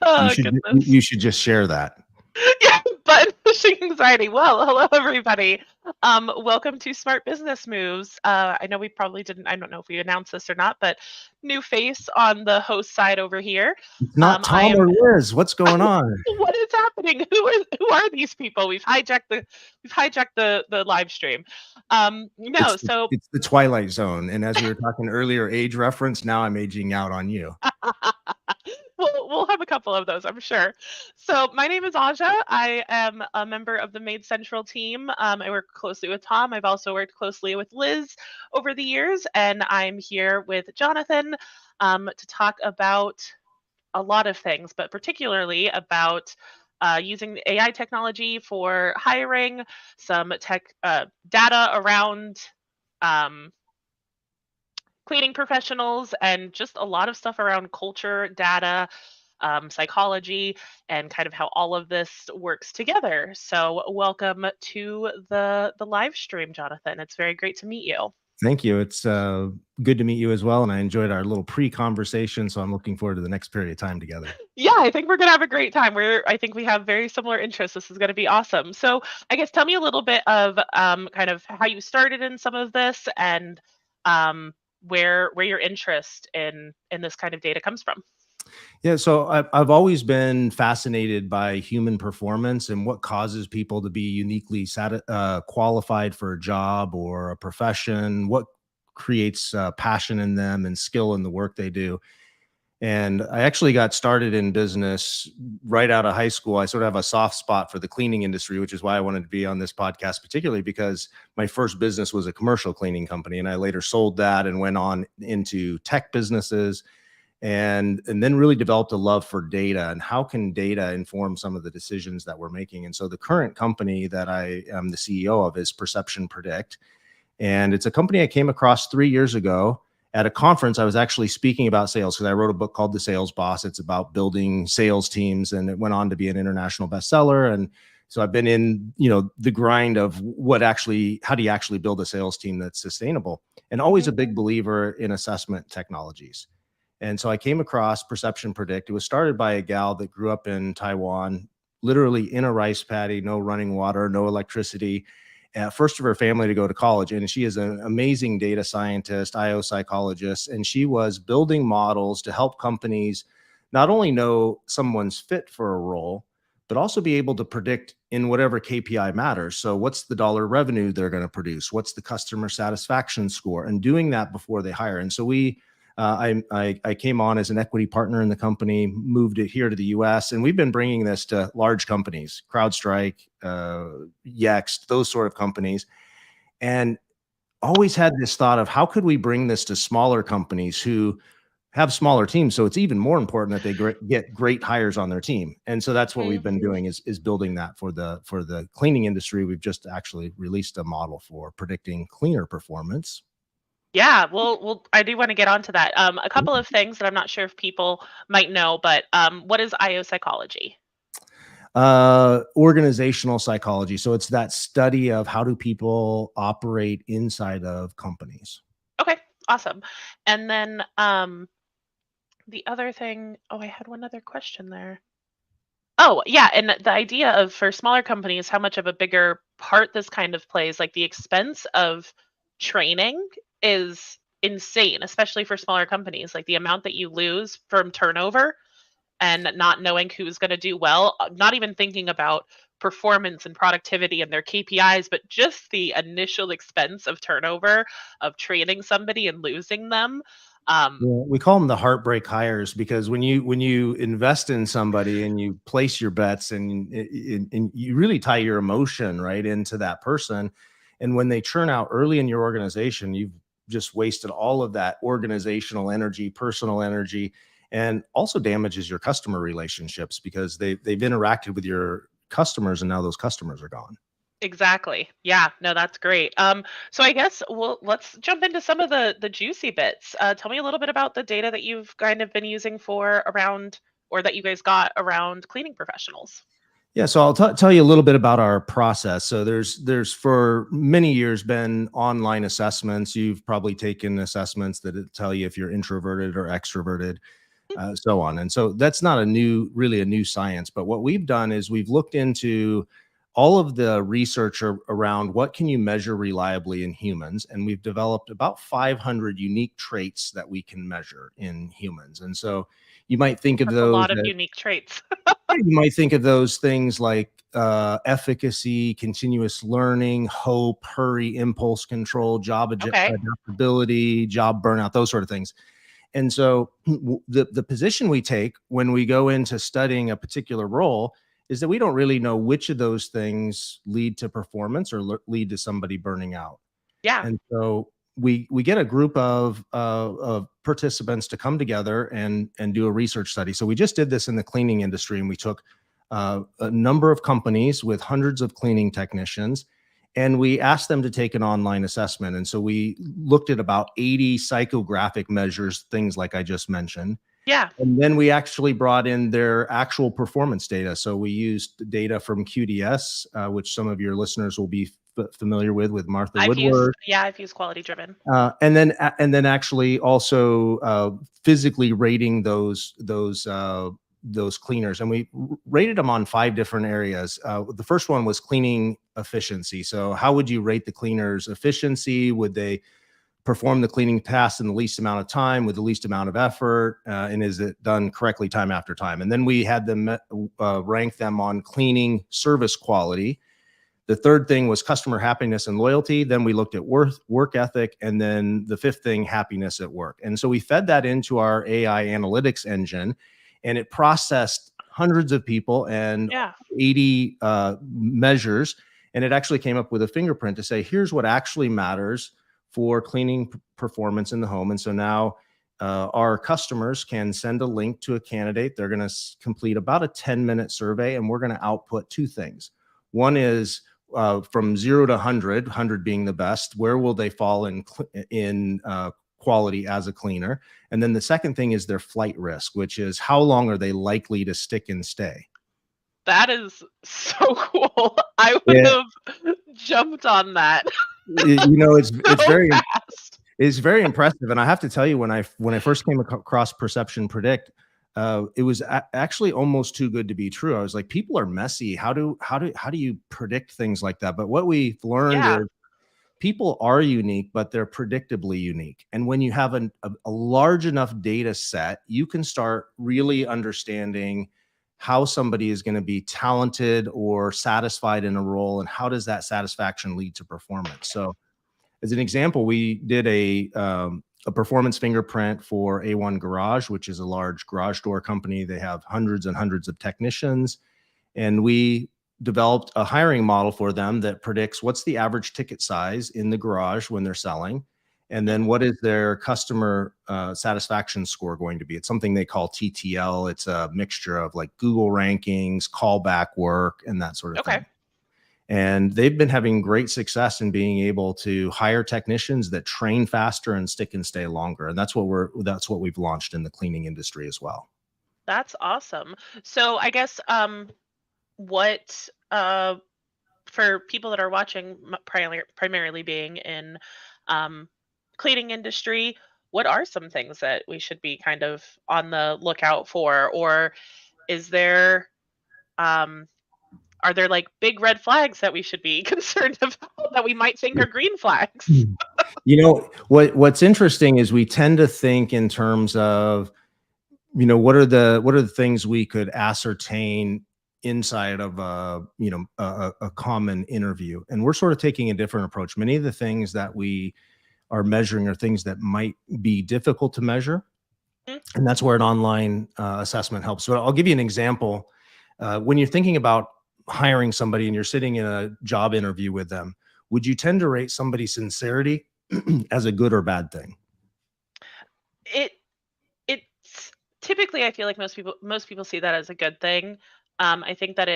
You Oh, should goodness. you should just share that. Yeah, button pushing anxiety. Well, hello everybody. Welcome to Smart Business Moves. I know we probably didn't. I don't know if we announced this or not, but new face on the host side over here. It's not I Tom am. or Liz. What's going on? What is happening? Who are these people? We've hijacked the live stream. No, so It's the Twilight Zone. And as we were talking earlier, age reference, now I'm aging out on you. we'll have a couple of those, I'm sure. So my name is Aja. I am a member of the Made Central team. I work closely with Tom. I've also worked closely with Liz over the years, and I'm here with Jonathan to talk about a lot of things, but particularly about using AI technology for hiring, some tech data around um, cleaning professionals, and just a lot of stuff around culture, data, psychology, and kind of how all of this works together. So, welcome to the live stream, Jonathan. It's very great to meet you. Thank you. It's good to meet you as well. And I enjoyed our little pre-conversation. So I'm looking forward to the next period of time together. Yeah, I think we're gonna have a great time. I think we have very similar interests. This is gonna be awesome. So, I guess tell me a little bit of kind of how you started in some of this, and where your interest in this kind of data comes from. Yeah, so I've always been fascinated by human performance and what causes people to be uniquely qualified for a job or a profession, what creates passion in them and skill in the work they do. And I actually got started in business right out of high school. I sort of have a soft spot for the cleaning industry, which is why I wanted to be on this podcast, particularly because my first business was a commercial cleaning company. And I later sold that and went on into tech businesses and then really developed a love for data and how can data inform some of the decisions that we're making. And so the current company that I am the CEO of is Perception Predict. And it's a company I came across 3 years ago at a conference. I was actually speaking about sales because I wrote a book called The Sales Boss. It's about building sales teams, and it went on to be an international bestseller. And so I've been in, the grind of how do you actually build a sales team that's sustainable, and always Mhm. a big believer in assessment technologies. And so I came across Perception Predict. It was started by a gal that grew up in Taiwan, literally in a rice paddy, no running water, no electricity. First of her family to go to college. And she is an amazing data scientist, IO psychologist. And she was building models to help companies not only know someone's fit for a role, but also be able to predict in whatever KPI matters. So what's the dollar revenue they're going to produce? What's the customer satisfaction score? And doing that before they hire. And so I came on as an equity partner in the company, moved it here to the US, and we've been bringing this to large companies, CrowdStrike, Yext, those sort of companies, and always had this thought of how could we bring this to smaller companies who have smaller teams. So it's even more important that they get great hires on their team. And so that's what we've been doing is building that for the cleaning industry. We've just actually released a model for predicting cleaner performance. Yeah, well, I do want to get onto that. A couple of things that I'm not sure if people might know, but what is IO psychology? Organizational psychology. So it's that study of how do people operate inside of companies. Okay, awesome. And then the other thing, oh, I had one other question there. Oh, yeah, and the idea of for smaller companies, how much of a bigger part this kind of plays, like the expense of training is insane, especially for smaller companies. Like the amount that you lose from turnover and not knowing who's going to do well, not even thinking about performance and productivity and their KPIs, but just the initial expense of turnover, of training somebody and losing them. Yeah, we call them the heartbreak hires because when you invest in somebody and you place your bets and you really tie your emotion right into that person, and when they churn out early in your organization, you've just wasted all of that organizational energy, personal energy, and also damages your customer relationships because they've interacted with your customers and now those customers are gone. Exactly. Yeah, no, that's great. So I guess let's jump into some of the juicy bits. Tell me a little bit about the data that you've kind of been using for around, or that you guys got around cleaning professionals. Yeah, so I'll tell you a little bit about our process. So there's for many years been online assessments. You've probably taken assessments that tell you if you're introverted or extroverted. so on. And so that's not really a new science. But what we've done is we've looked into all of the research around what can you measure reliably in humans, and we've developed about 500 unique traits that we can measure in humans. And so you might think of That's a those lot of as unique traits. you might think of those things like efficacy, continuous learning, hope, hurry, impulse control, job Okay. adaptability, job burnout, those sort of things. And so the position we take when we go into studying a particular role is that we don't really know which of those things lead to performance or lead to somebody burning out. Yeah. And so we get a group of participants to come together and do a research study. So we just did this in the cleaning industry, and we took a number of companies with hundreds of cleaning technicians, and we asked them to take an online assessment. And so we looked at about 80 psychographic measures, things like I just mentioned. Yeah. And then we actually brought in their actual performance data. So we used data from QDS, which some of your listeners will be familiar with Martha Woodward. I've used quality driven. And then actually also physically rating those cleaners, and we rated them on 5 different areas. The first one was cleaning efficiency. So how would you rate the cleaners' efficiency? Would they perform the cleaning task in the least amount of time with the least amount of effort? And is it done correctly time after time? And then we had them rank them on cleaning service quality. The third thing was customer happiness and loyalty. Then we looked at work ethic. And then the fifth thing, happiness at work. And so we fed that into our AI analytics engine, and it processed hundreds of people and Yeah. 80 measures. And it actually came up with a fingerprint to say, here's what actually matters for cleaning performance in the home. And so now our customers can send a link to a candidate. They're going to complete about a 10-minute survey, and we're going to output 2 things. One is from 0 to 100, 100 being the best, where will they fall in quality as a cleaner? And then the second thing is their flight risk, which is how long are they likely to stick and stay? That is so cool. I would Yeah. have jumped on that It's so very fast. It's very impressive. And I have to tell you, when I first came across Perception Predict, it was actually almost too good to be true. I was like, people are messy. How do you predict things like that? But what we've learned Yeah. is people are unique, but they're predictably unique. And when you have a large enough data set, you can start really understanding how somebody is going to be talented or satisfied in a role, and how does that satisfaction lead to performance. So as an example, we did a performance fingerprint for A1 Garage, which is a large garage door company. They have hundreds and hundreds of technicians, and we developed a hiring model for them that predicts what's the average ticket size in the garage when they're selling, and then what is their customer satisfaction score going to be. It's something they call TTL. It's a mixture of like Google rankings, callback work, and that sort of Okay. thing. And they've been having great success in being able to hire technicians that train faster and stick and stay longer. And that's what we've launched in the cleaning industry as well. That's awesome. So I guess what for people that are watching, primarily being in um, cleaning industry, what are some things that we should be kind of on the lookout for, or is there um, are there like big red flags that we should be concerned about that we might think are green flags? What's interesting is we tend to think in terms of, what are the things we could ascertain inside of a common interview. And we're sort of taking a different approach. Many of the things that we are measuring are things that might be difficult to measure, Mhm. and that's where an online assessment helps. So I'll give you an example. When you're thinking about hiring somebody and you're sitting in a job interview with them, would you tend to rate somebody's sincerity as a good or bad thing? It it's typically, I feel like most people see that as a good thing. I think that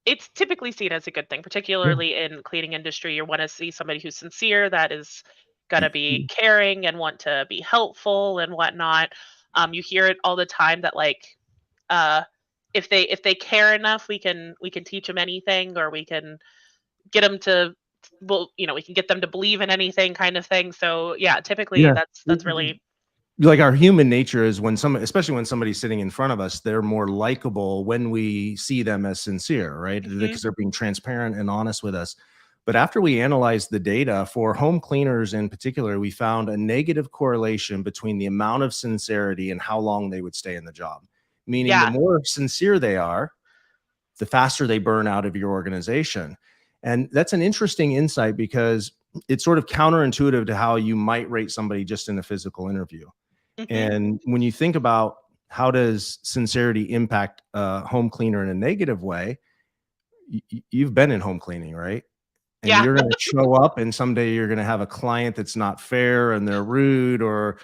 it's typically seen as a good thing, Yeah. particularly in cleaning industry. You want to see somebody who's sincere, that is going to be caring and want to be helpful and whatnot. You hear it all the time that like uh, if they care enough, we can teach them anything, or we can get them to we can get them to believe in anything, kind of thing. So yeah, typically Yeah. that's really like our human nature is when especially when somebody's sitting in front of us, they're more likable when we see them as sincere, right? Hmm. Because they're being transparent and honest with us. But after we analyzed the data for home cleaners in particular, we found a negative correlation between the amount of sincerity and how long they would stay in the job. Meaning the Yeah. more sincere they are, the faster they burn out of your organization. And that's an interesting insight because it's sort of counterintuitive to how you might rate somebody just in a physical interview. Hmm. And when you think about how does sincerity impact a home cleaner in a negative way, you've been in home cleaning, right? And Yeah. you're going to show up and someday you're going to have a client that's not fair and they're rude or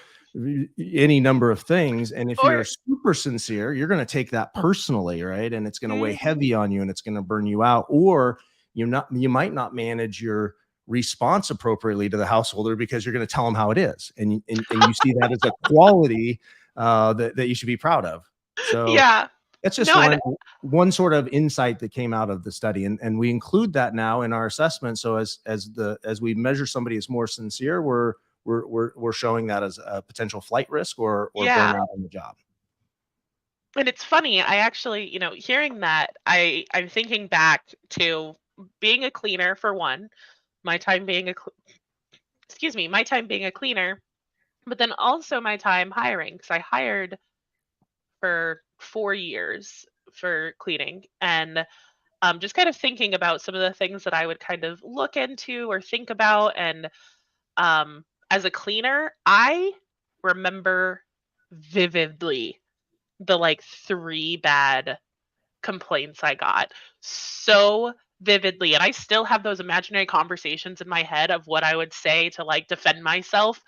any number of things. And if you're Or super sincere, you're going to take that personally, right? And it's going to weigh mhm. heavy on you and it's going to burn you out. Or you might not manage your response appropriately to the householder because you're going to tell them how it is. And you see that as a quality that you should be proud of. So Yeah. that's just No, and one sort of insight that came out of the study, and we include that now in our assessment. So as we measure somebody as more sincere, we're showing that as a potential flight risk or yeah. burnout on the job. And it's funny, I actually, hearing that, I'm thinking back to being a cleaner for one, my time being a excuse me, my time being a cleaner, but then also my time hiring because I hired for 4 years for cleaning, and just kind of thinking about some of the things that I would kind of look into or think about. And as a cleaner, I remember vividly the like 3 bad complaints I got so vividly. And I still have those imaginary conversations in my head of what I would say to like defend myself.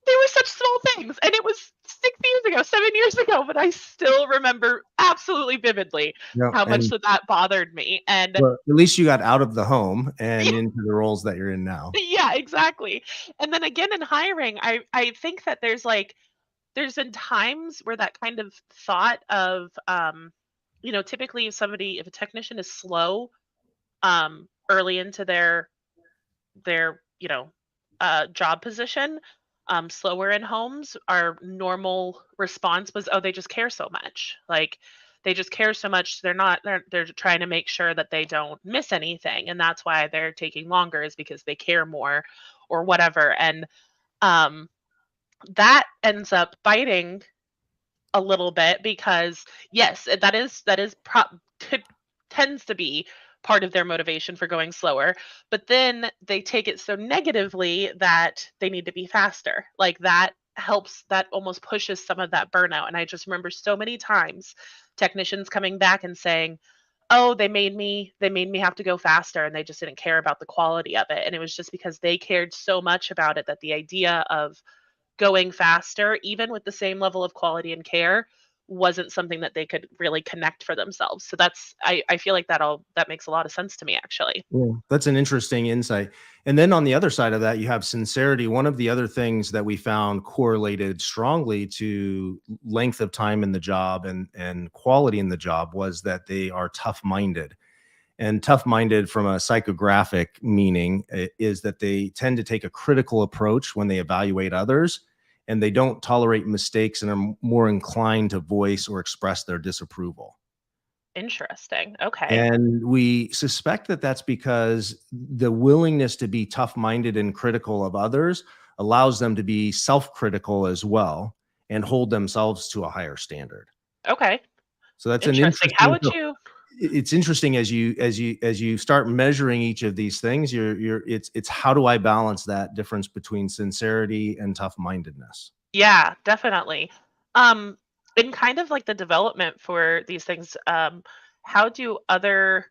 They were such small things. And it was 6 years ago, 7 years ago, but I still remember absolutely vividly Yeah, how much and that bothered me. And well, at least you got out of the home and into the roles that you're in now. yeah, exactly. And then again in hiring, I think that there's been times where that kind of thought of typically if a technician is slow early into their job position, slower in homes, our normal response was, oh, they just care so much. Like they just care so much. They're trying to make sure that they don't miss anything. And that's why they're taking longer, is because they care more or whatever. And um that ends up biting a little bit because yes, that is t- tends to be part of their motivation for going slower, but then they take it so negatively that they need to be faster. Like that almost pushes some of that burnout. And I just remember so many times technicians coming back and saying, "Oh, they made me have to go faster and they just didn't care about the quality of it." And it was just because they cared so much about it that the idea of going faster, even with the same level of quality and care, wasn't something that they could really connect for themselves. So I feel like that makes a lot of sense to me actually. Yeah, that's an interesting insight. And then on the other side of that, you have sincerity. One of the other things that we found correlated strongly to length of time in the job and quality in the job was that they are tough-minded. And tough-minded from a psychographic meaning is that they tend to take a critical approach when they evaluate others, and they don't tolerate mistakes and are more inclined to voice or express their disapproval. Interesting. Okay. And we suspect that that's because the willingness to be tough-minded and critical of others allows them to be self-critical as well and hold themselves to a higher standard. Okay. So that's an Interesting. How interesting. would you It's interesting as you start measuring each of these things, it's how do I balance that difference between sincerity and tough-mindedness? Yeah, definitely. Um in kind of like the development for these things, how do other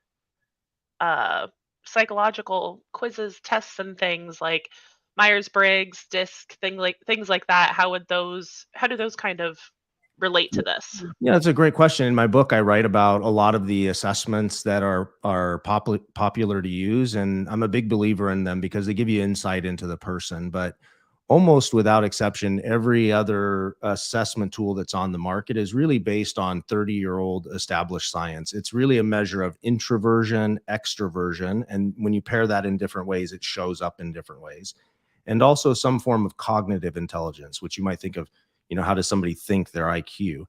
uh, psychological quizzes, tests, and things like Myers-Briggs, DISC, things like that. How do those kind of relate to this? Yeah, that's a great question. In my book, I write about a lot of the assessments that are popular to use, and I'm a big believer in them because they give you insight into the person. But almost without exception, every other assessment tool that's on the market is really based on 30-year-old established science. It's really a measure of introversion, extroversion, and when you pair that in different ways, it shows up in different ways. And also some form of cognitive intelligence, which you might think of. How does somebody think, their IQ?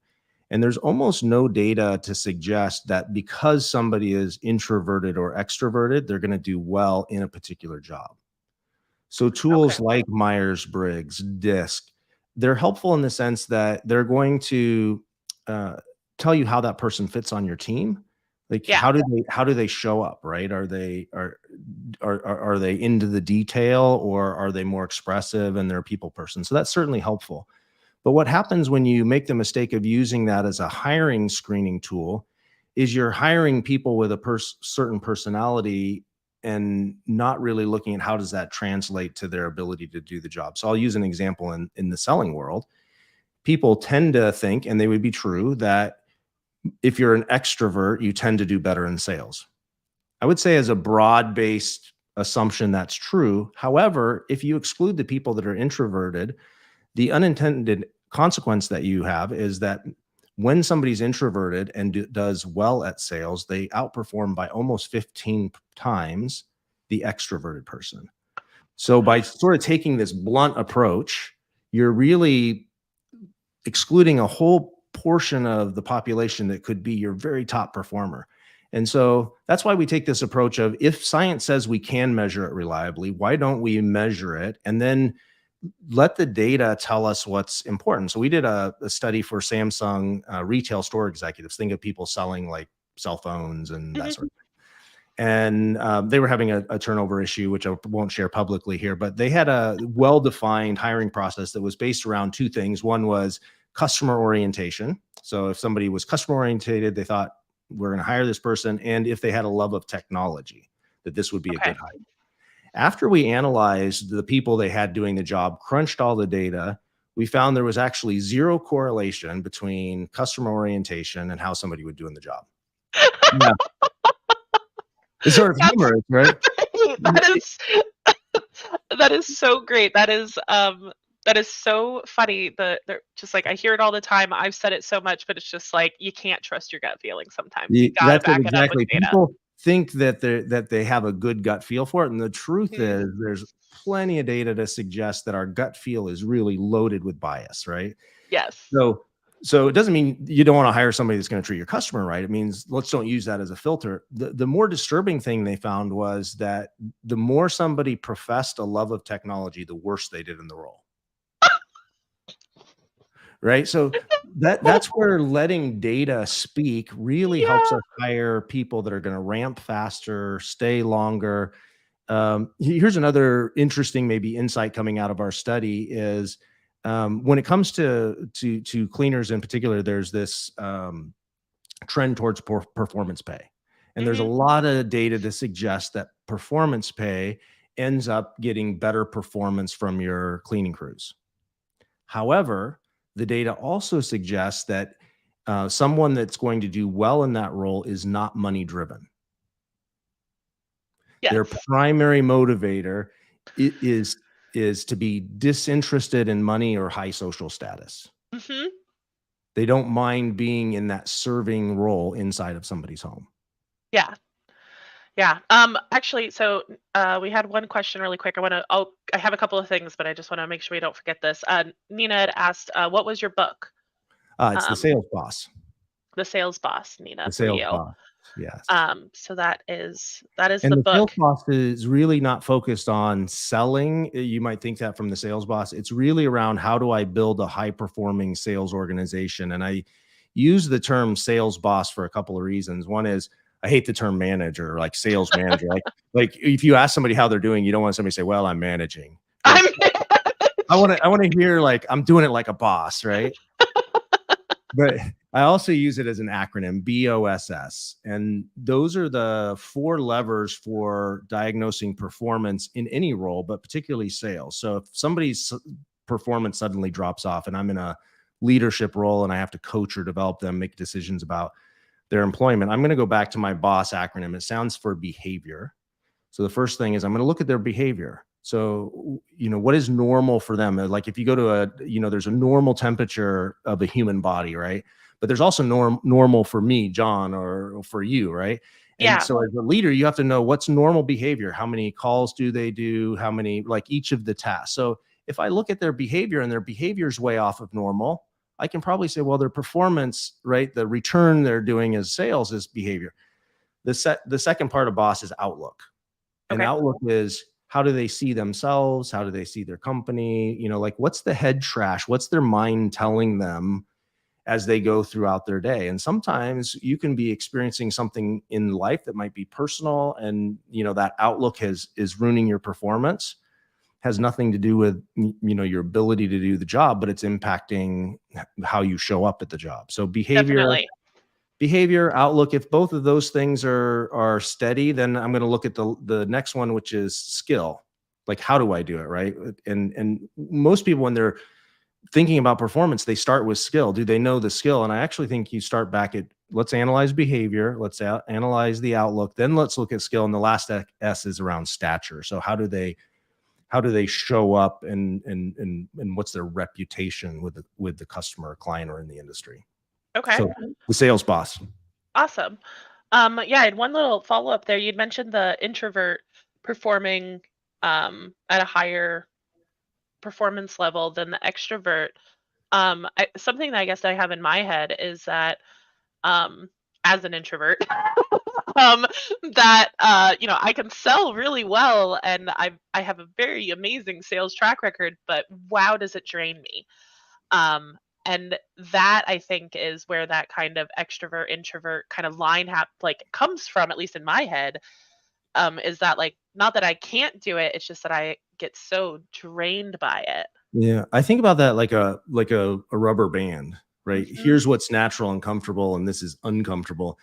And there's almost no data to suggest that because somebody is introverted or extroverted, they're going to do well in a particular job. So Okay. tools like Myers-Briggs, DISC, they're helpful in the sense that they're going to uh, tell you how that person fits on your team. Like Yeah. how do they show up, right? Are they into the detail, or are they more expressive and they're a people person? So that's certainly helpful. But what happens when you make the mistake of using that as a hiring screening tool is you're hiring people with a certain personality and not really looking at how does that translate to their ability to do the job. So I'll use an example in the selling world. People tend to think, and they would be true, that if you're an extrovert, you tend to do better in sales. I would say as a broad-based assumption, that's true. However, if you exclude the people that are introverted, the unintended consequence that you have is that when somebody's introverted and does well at sales, they outperform by almost 15 times the extroverted person. So by sort of taking this blunt approach, you're really excluding a whole portion of the population that could be your very top performer. And so that's why we take this approach of, if science says we can measure it reliably, why don't we measure it and then let the data tell us what's important? So we did a study for Samsung retail store executives. Think of people selling like cell phones and that Mhm. sort of thing. And they were having a turnover issue, which I won't share publicly here, but they had a well-defined hiring process that was based around two things. One was customer orientation. So if somebody was customer orientated, they thought, we're going to hire this person. And if they had a love of technology, that this would be a Okay. good hire. After we analyzed the people they had doing the job, crunched all the data, we found there was actually zero correlation between customer orientation and how somebody would do in the job. Yeah. It's sort of That's humorous, right? great. That is so great. That is so funny. The just like I hear it all the time. I've said it so much, but it's just like you can't trust your gut feeling sometimes. You gotta That's it back it up with exactly. data. People think that they have a good gut feel for it, and the truth Mhm. is there's plenty of data to suggest that our gut feel is really loaded with bias, right? Yes. So so it doesn't mean you don't want to hire somebody that's going to treat your customer right. It means let's don't use that as a filter. The more disturbing thing they found was that the more somebody professed a love of technology, the worse they did in the role. Right? So that's where letting data speak really helps Yeah. us hire people that are gonna ramp faster, stay longer. Here's another interesting maybe insight coming out of our study is, when it comes to cleaners in particular, there's this, trend towards performance pay. And there's a Mhm. lot of data to suggest that performance pay ends up getting better performance from your cleaning crews. However, the data also suggests that someone that's going to do well in that role is not money driven. Their Yes. primary motivator is to be disinterested in money or high social status. Mhm. They don't mind being in that serving role inside of somebody's home. Yeah. Yeah. Actually, so we had one question really quick. I have a couple of things, but I just want to make sure we don't forget this. Nina had asked, what was your book? It's the Um, sales boss. The Sales Boss, Nina, The for sales you. boss. Yes. So that is And the the sales book. boss is really not focused on selling. You might think that from the sales boss. It's really around how do I build a high performing sales organization? And I use the term sales boss for a couple of reasons. One is I hate the term manager, like sales manager. Like if you ask somebody how they're doing, you don't want somebody to say, "Well, I'm managing." Like I'm I want to hear like I'm doing it like a boss, right? But I also use it as an acronym, BOSS. And those are the four levers for diagnosing performance in any role, but particularly sales. So if somebody's performance suddenly drops off and I'm in a leadership role and I have to coach or develop them, make decisions about their employment, I'm going to go back to my BOSS acronym. It stands for behavior. So the first thing is I'm going to look at their behavior. So, what is normal for them? Like if you go to there's a normal temperature of a human body, right? But there's also normal for me, John, or for you, right? And Yeah. so as a leader, you have to know what's normal behavior. How many calls do they do? How many, like each of the tasks. So If I look at their behavior and their behavior is way off of normal, I can probably say, well, their performance, right? The return they're doing as sales is behavior. The second part of boss is outlook. And Okay. outlook is, how do they see themselves? How do they see their company? Like, what's the head trash? What's their mind telling them as they go throughout their day? And sometimes you can be experiencing something in life that might be personal, and that outlook is ruining your performance. Has nothing to do with your ability to do the job, but it's impacting how you show up at the job. So Definitely. behavior, outlook, if both of those things are steady, then I'm going to look at the next one, which is skill. Like, how do I do it, right? And most people, when they're thinking about performance, they start with skill. Do they know the skill? And I actually think you start back at, let's analyze behavior, let's analyze the outlook, then let's look at skill. And the last S is around stature. So how do they show up, and what's their reputation with the customer or client or in the industry? Okay. So the sales boss. Awesome. Yeah, and one little follow-up there. You'd mentioned the introvert performing at a higher performance level than the extrovert. Something that I guess I have in my head is that um, as an introvert, um, that I can sell really well, and I have a very amazing sales track record, but wow, does it drain me? Um, and that I think is where that kind of extrovert introvert kind of line like comes from, at least in my head. Is that like not that I can't do it, it's just that I get so drained by it. Yeah, I think about that like a rubber band, right? Hmm. Here's what's natural and comfortable, and this is uncomfortable.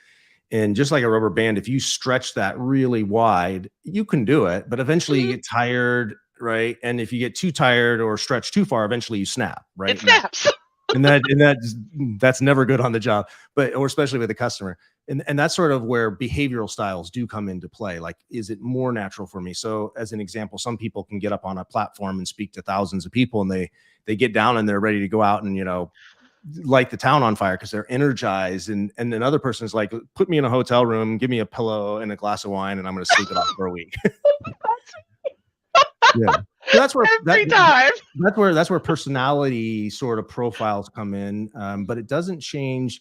And just like a rubber band, if you stretch that really wide, you can do it, but eventually you Hmm. get tired, right? And if you get too tired or stretch too far, eventually you snap, It right? snaps. That's never good on the job, or especially with a customer. And that's sort of where behavioral styles do come into play. Like, is it more natural for me? So as an example, some people can get up on a platform and speak to thousands of people, and they get down and they're ready to go out and light the town on fire because they're energized. And another person is like, put me in a hotel room, give me a pillow and a glass of wine, and I'm going to sleep it off for a week. Yeah. So Every time. that's where personality sort of profiles come in, but it doesn't change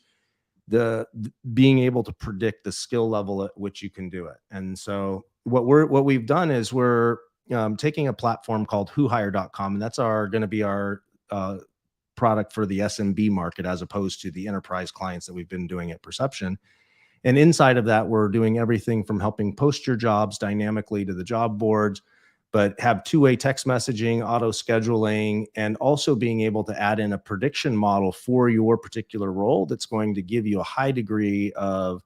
being able to predict the skill level at which you can do it. And so what we've done is we're taking a platform called whohire.com, and that's going to be our product for the SMB market, as opposed to the enterprise clients that we've been doing at Perception. And inside of that, we're doing everything from helping post your jobs dynamically to the job boards, but have two-way text messaging, auto scheduling, and also being able to add in a prediction model for your particular role that's going to give you a high degree of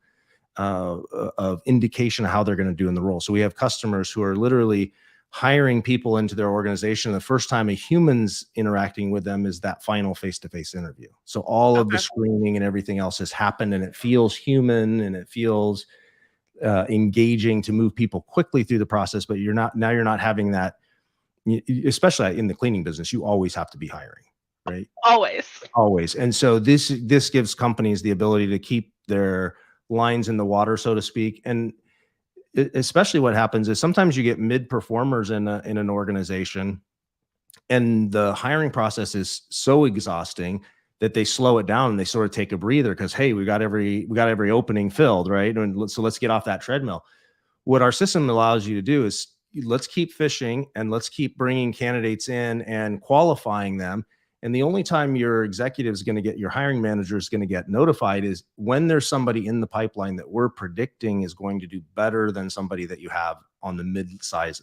indication of how they're going to do in the role. So we have customers who are literally hiring people into their organization. The first time a human's interacting with them is that final face-to-face interview. So all of the Okay. screening and everything else has happened, and it feels human, and it feels engaging to move people quickly through the process. But you're not having that, especially in the cleaning business. You always have to be hiring, right? Always. Always. And so this gives companies the ability to keep their lines in the water, so to speak. And especially what happens is sometimes you get mid performers in an organization, and the hiring process is so exhausting that they slow it down and they sort of take a breather because, hey, we got every opening filled, right? And so let's get off that treadmill. What our system allows you to do is, let's keep fishing and let's keep bringing candidates in and qualifying them. And the only time your executive is going to get, your hiring manager is going to get notified, is when there's somebody in the pipeline that we're predicting is going to do better than somebody that you have on the mid-size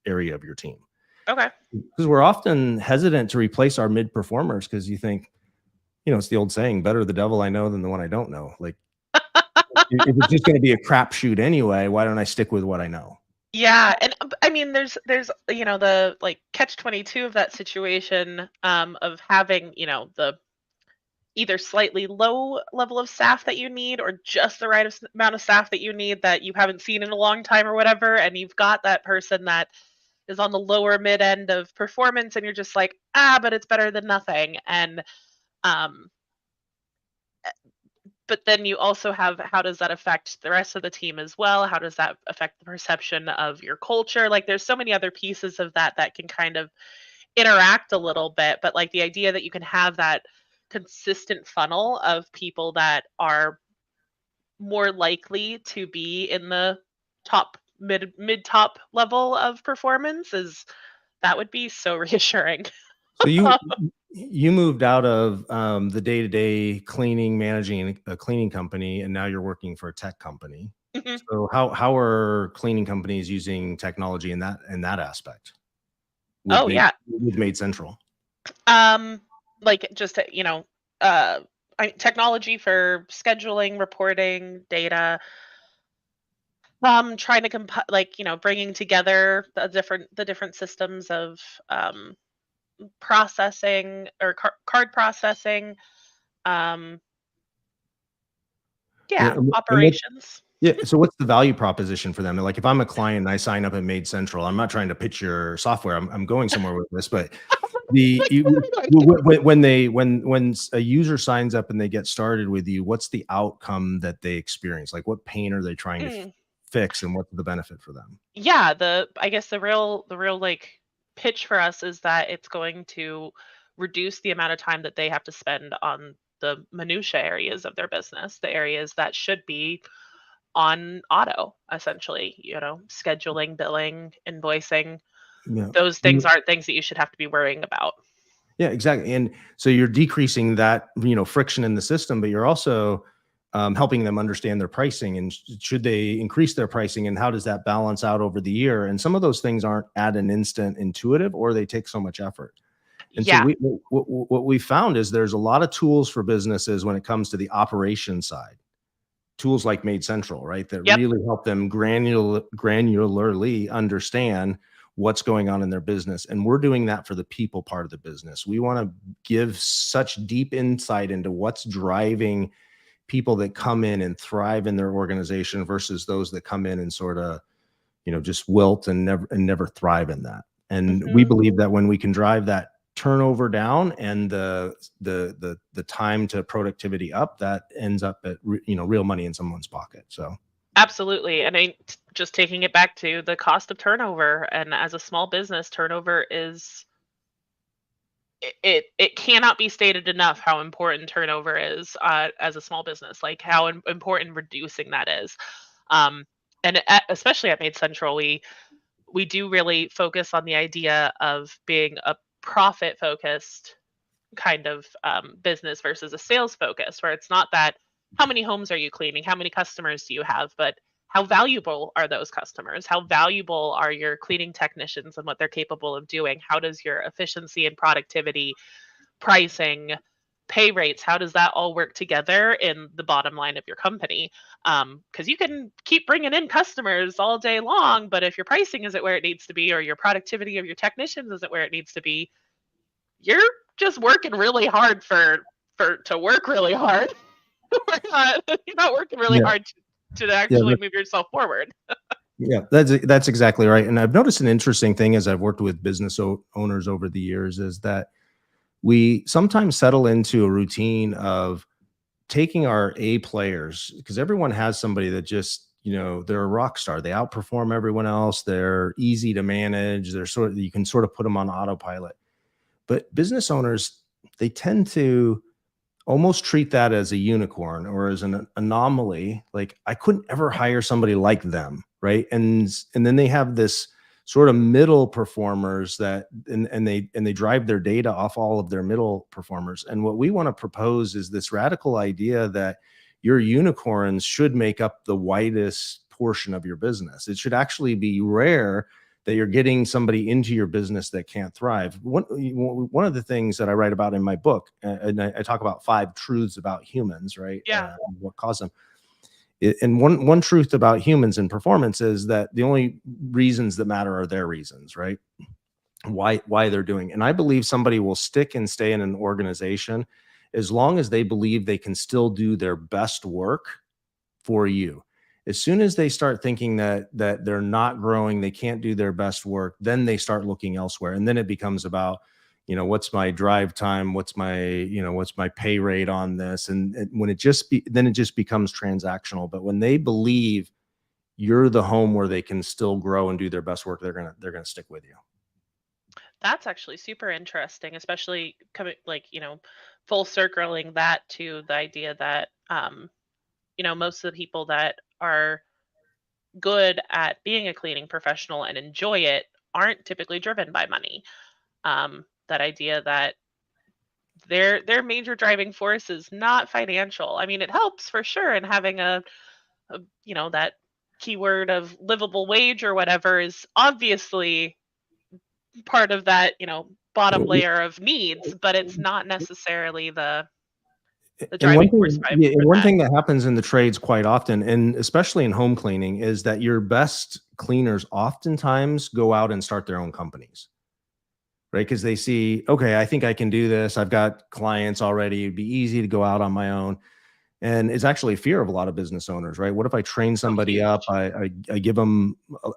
area of your team. Okay. Because we're often hesitant to replace our mid performers, because you think, it's the old saying, better the devil I know than the one I don't know. Like, if it's just going to be a crapshoot anyway, why don't I stick with what I know? Yeah, and I mean, there's the like catch 22 of that situation, of having the either slightly low level of staff that you need, or just the right amount of staff that you need that you haven't seen in a long time or whatever, and you've got that person that is on the lower mid end of performance, and you're just like, but it's better than nothing. And um but then you also have, how does that affect the rest of the team as well? How does that affect the perception of your culture? Like, there's so many other pieces of that that can kind of interact a little bit, but like the idea that you can have that consistent funnel of people that are more likely to be in the top mid top level of performance is that would be so reassuring. So you moved out of the day-to-day cleaning, managing a cleaning company, and now you're working for a tech company. Mhm. So how are cleaning companies using technology in that aspect Oh yeah. with Made Central? Um, like just uh, technology for scheduling, reporting, data. Trying to like bringing together the different systems of um, processing or card processing. Um, Yeah, yeah, and what operations. yeah, so what's the value proposition for them? Like, if I'm a client and I sign up at Made Central, I'm not trying to pitch your software. I'm going somewhere with this, but the you when a user signs up and they get started with you, what's the outcome that they experience? Like, what pain are they trying to Mm, fix, and what's the benefit for them? yeah, I guess the real like pitch for us is that it's going to reduce the amount of time that they have to spend on the minutia areas of their business, the areas that should be on auto, essentially, scheduling, billing, invoicing. Yeah. Those things aren't things that you should have to be worrying about. Yeah, exactly. And so you're decreasing that, friction in the system, but you're also helping them understand their pricing and should they increase their pricing and how does that balance out over the year? And some of those things aren't at an instant intuitive or they take so much effort. And so Yeah. what we found is there's a lot of tools for businesses when it comes to the operation side. Tools like Made Central, right? That Yep. really help them granularly understand what's going on in their business. And we're doing that for the people part of the business. We want to give such deep insight into what's driving people that come in and thrive in their organization versus those that come in and sort of, just wilt and never thrive in that. And we Hmm. believe that when we can drive that turnover down and the time to productivity up, that ends up at real money in someone's pocket. So Absolutely. And just taking it back to the cost of turnover, and as a small business, turnover is it cannot be stated enough how important turnover is as a small business, like how important reducing that is. Um, and especially at Made Central, we do really focus on the idea of being a profit focused kind of business versus a sales focus, where it's not that how many homes are you cleaning, how many customers do you have, but how valuable are those customers? How valuable are your cleaning technicians and what they're capable of doing? How does your efficiency and productivity, pricing, pay rates, how does that all work together in the bottom line of your company? Because you can keep bringing in customers all day long, but if your pricing isn't where it needs to be or your productivity of your technicians isn't where it needs to be, you're just working really hard for to work really hard. You're not working really yeah, hard to yeah, actually move yourself forward. yeah, that's exactly right. And I've noticed an interesting thing as I've worked with business owners over the years is that we sometimes settle into a routine of taking our A players because everyone has somebody that just, they're a rock star. They outperform everyone else. They're easy to manage. They're you can sort of put them on autopilot. But business owners, they tend to almost treat that as a unicorn or as an anomaly. Like I couldn't ever hire somebody like them, right? And then they have this sort of middle performers that and they drive their data off all of their middle performers. And what we want to propose is this radical idea that your unicorns should make up the widest portion of your business. It should actually be rare that you're getting somebody into your business that can't thrive. One of the things that I write about in my book, and I talk about 5 truths about humans, right? Yeah. What cause them. And one truth about humans and performance is that the only reasons that matter are their reasons, right? Why they're doing. And I believe somebody will stick and stay in an organization as long as they believe they can still do their best work for you. As soon as they start thinking that they're not growing, they can't do their best work, then they start looking elsewhere. And then it becomes about, what's my drive time? What's my pay rate on this? And when then it just becomes transactional. But when they believe you're the home where they can still grow and do their best work, they're going to stick with you. That's actually super interesting, especially coming like, full circling that to the idea that most of the people that are good at being a cleaning professional and enjoy it aren't typically driven by money. That idea that their major driving force is not financial. I mean, it helps for sure, and having that keyword of livable wage or whatever is obviously part of that, bottom layer of needs, but it's not necessarily the And one driving force thing, by yeah, and for one that. thing that happens in the trades quite often, and especially in home cleaning, is that your best cleaners oftentimes go out and start their own companies, right? Because they see, okay, I think I can do this. I've got clients already. It'd be easy to go out on my own. And it's actually a fear of a lot of business owners, right? What if I train Oh, somebody up? huge. I give them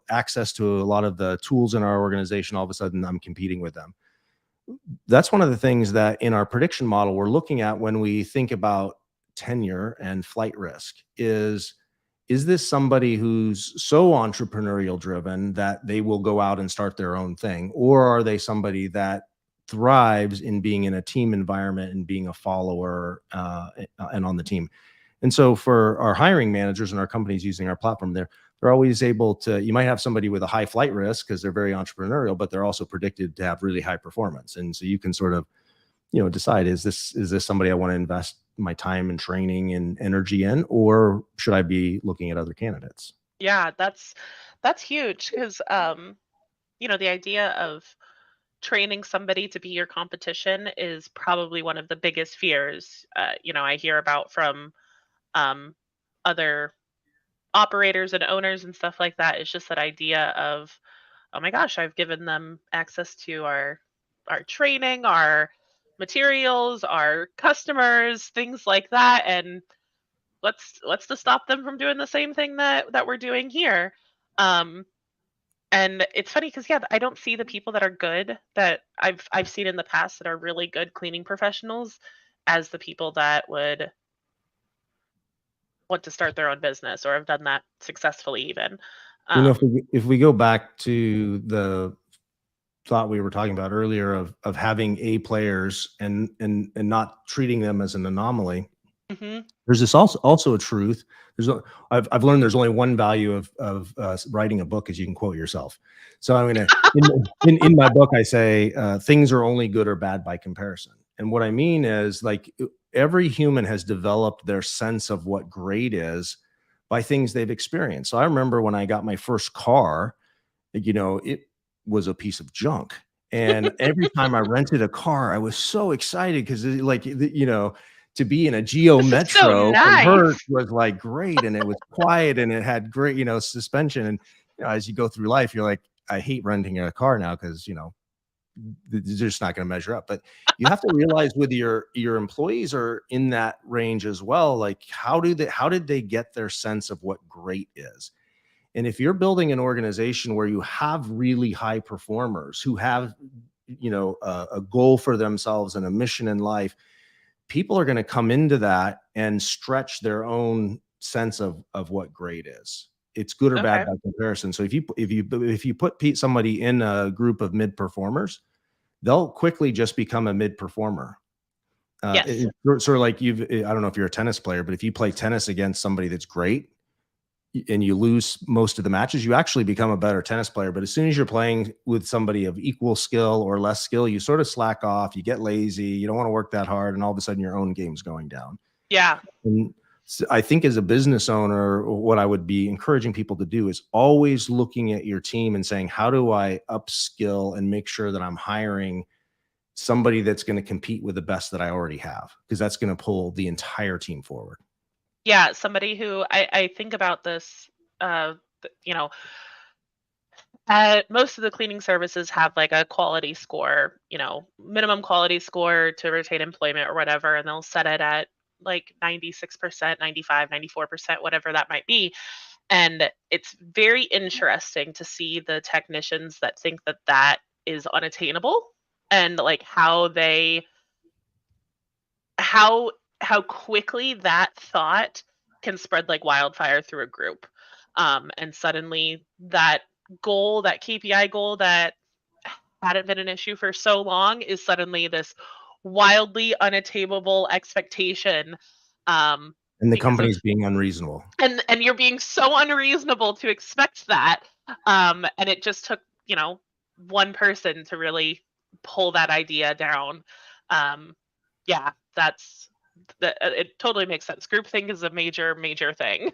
access to a lot of the tools in our organization. All of a sudden, I'm competing with them. That's one of the things that in our prediction model we're looking at when we think about tenure and flight risk is this somebody who's so entrepreneurial driven that they will go out and start their own thing, or are they somebody that thrives in being in a team environment and being a follower and on the team? And so for our hiring managers and our companies using our platform, they're always able to, you might have somebody with a high flight risk because they're very entrepreneurial, but they're also predicted to have really high performance. And so you can sort of, decide, is this somebody I want to invest my time and training and energy in, or should I be looking at other candidates? Yeah, that's huge because the idea of training somebody to be your competition is probably one of the biggest fears I hear about from um other operators and owners and stuff like that. It's just that idea of, oh my gosh, I've given them access to our training, our materials, our customers, things like that, and what's to stop them from doing the same thing that we're doing here. Um and it's funny because, yeah, I don't see the people that are good that I've seen in the past that are really good cleaning professionals as the people that would want to start their own business or have done that successfully even. If Um we go back to the thought we were talking about earlier of having A players and not treating them as an anomaly, mhm. there's this also a truth. I've learned there's only one value of writing a book is you can quote yourself. So I'm gonna in my book I say things are only good or bad by comparison. And what I mean is like every human has developed their sense of what great is by things they've experienced. So I remember when I got my first car, it was a piece of junk. And every time I rented a car, I was so excited because, to be in a Geo This is so Metro from Hertz nice. was like great, and it was quiet, and it had great, suspension. And as you go through life, you're like, I hate renting a car now because they're just not going to measure up. But you have to realize with your employees are in that range as well. Like, how did they get their sense of what great is? And if you're building an organization where you have really high performers who have, a goal for themselves and a mission in life, people are going to come into that and stretch their own sense of what great is. It's good or bad Okay. by comparison. So if you put somebody in a group of mid performers, they'll quickly just become a mid performer. Yes. It's sort of like I don't know if you're a tennis player, but if you play tennis against somebody that's great, and you lose most of the matches, you actually become a better tennis player. But as soon as you're playing with somebody of equal skill or less skill, you sort of slack off, you get lazy, you don't want to work that hard, and all of a sudden your own game's going down. Yeah. And I think as a business owner, what I would be encouraging people to do is always looking at your team and saying, how do I upskill and make sure that I'm hiring somebody that's going to compete with the best that I already have? Because that's going to pull the entire team forward. Yeah, somebody who I think about this, th most of the cleaning services have, like, a quality score, minimum quality score to retain employment or whatever, and they'll set it at, like, 96%, 95, 94%, whatever that might be, and it's very interesting to see the technicians that think that that is unattainable and, like, how how quickly that thought can spread like wildfire through a group. And suddenly that KPI goal that hadn't been an issue for so long is suddenly this wildly unattainable expectation, And the because of company's being unreasonable. and you're being so unreasonable to expect that. And it just took, one person to really pull that idea down. Um, yeah, it totally makes sense. Groupthink is a major, major thing.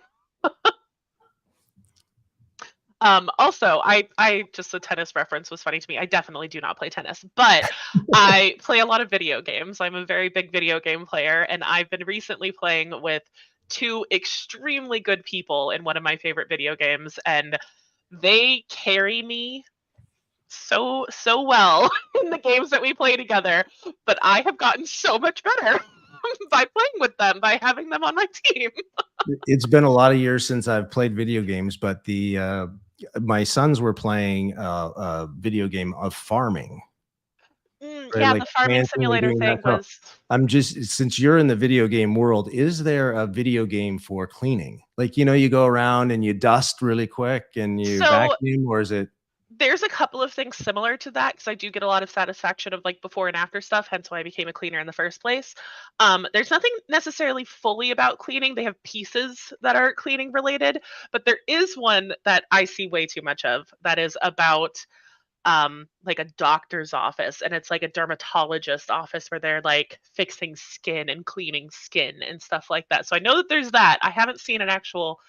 Also, I just the tennis reference was funny to me. I definitely do not play tennis, but I play a lot of video games. I'm a very big video game player, and I've been recently playing with two extremely good people in one of my favorite video games, and they carry me so well in the games that we play together. But I have gotten so much better by playing with them, by having them on my team. It's been a lot of years since I've played video games, but my sons were playing a video game of farming, right? Yeah, Like the farming planting and simulator doing that. thing So was. I'm just, since you're in the video game world, is there a video game for cleaning? Like, you go around and you dust really quick and you So vacuum, or is it? there's a couple of things similar to that because I do get a lot of satisfaction of like before and after stuff, hence why I became a cleaner in the first place. There's nothing necessarily fully about cleaning. They have pieces that are cleaning related, but there is one that I see way too much of that is about like a doctor's office, and it's like a dermatologist office where they're like fixing skin and cleaning skin and stuff like that. So I know that there's that. I haven't seen an actual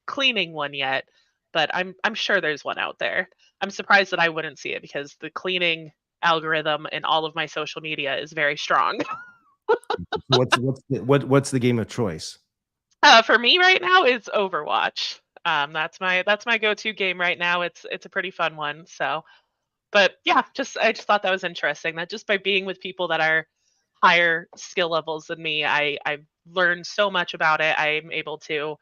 cleaning one yet, but I'm sure there's one out there. I'm surprised that I wouldn't see it because the cleaning algorithm in all of my social media is very strong. What's the game of choice? For me right now, it's Overwatch. That's my go-to game right now. It's a pretty fun one. So, but yeah, I just thought that was interesting. That just by being with people that are higher skill levels than me, I've learned so much about it. I'm able to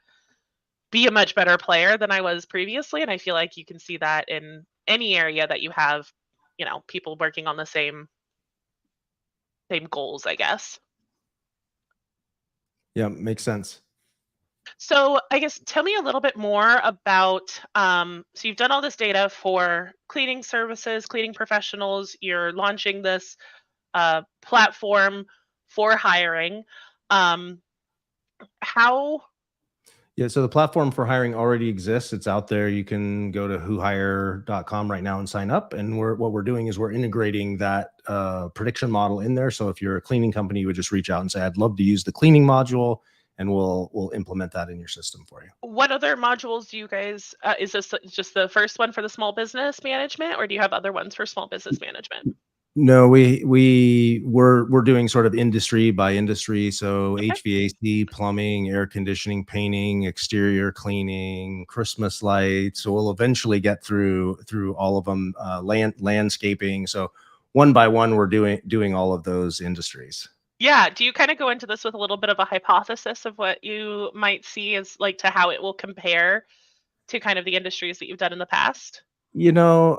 be a much better player than I was previously, and I feel like you can see that in any area that you have, people working on the same goals, I guess. Yeah, makes sense. So I guess tell me a little bit more about, so you've done all this data for cleaning services, cleaning professionals. You're launching this platform for hiring. Um, how? Yeah, so the platform for hiring already exists. It's out there. You can go to whohire.com right now and sign up. And what we're doing is we're integrating that prediction model in there. So if you're a cleaning company, you would just reach out and say, "I'd love to use the cleaning module," and we'll implement that in your system for you. What other modules do you guys? Is this just the first one for the small business management, or do you have other ones for small business management? No, we're doing sort of industry by industry. So Okay. HVAC, plumbing, air conditioning, painting, exterior cleaning, Christmas lights. So we'll eventually get through all of them. Landscaping. So one by one, we're doing all of those industries. Yeah. Do you kind of go into this with a little bit of a hypothesis of what you might see as like to how it will compare to kind of the industries that you've done in the past?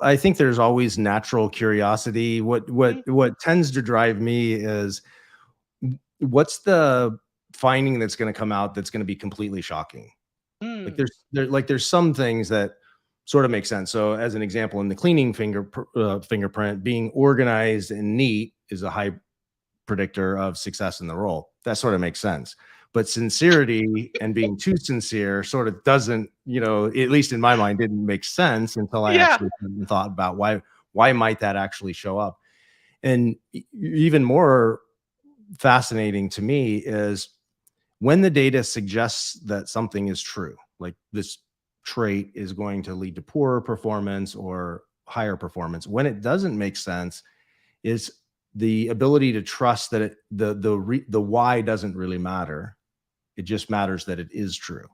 I think there's always natural curiosity. What Mhm. what what tends to drive me is what's the finding that's going to come out that's going to be completely shocking. Like Mm. there's some things that sort of make sense. So as an example, in the cleaning fingerprint, being organized and neat is a high predictor of success in the role. That sort of makes sense. But sincerity and being too sincere sort of doesn't, at least in my mind, didn't make sense until I Yeah. actually thought about why might that actually show up. And even more fascinating to me is when the data suggests that something is true, like this trait is going to lead to poorer performance or higher performance, when it doesn't make sense is the ability to trust that the why doesn't really matter. It just matters that it is true.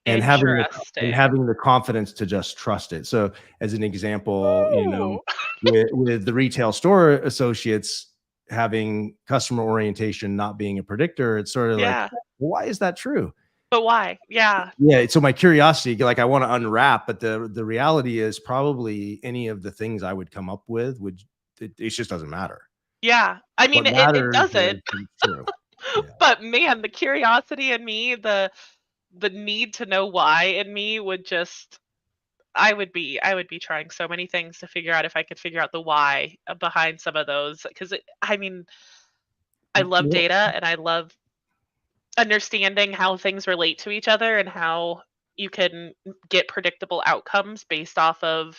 And Interesting. having the confidence to just trust it. So as an example, Ooh. with the retail store associates having customer orientation not being a predictor, it's sort of like, Yeah. why is that true? But why? Yeah. Yeah, so my curiosity, like I want to unwrap, but the reality is probably any of the things I would come up with it just doesn't matter. Yeah. I mean, What it matters doesn't, is that it's true. Yeah. but man, the curiosity in me, the need to know why in me would just I would be trying so many things to figure out if I could figure out the why behind some of those, because I mean, I love Well, data and I love understanding how things relate to each other and how you can get predictable outcomes based off of,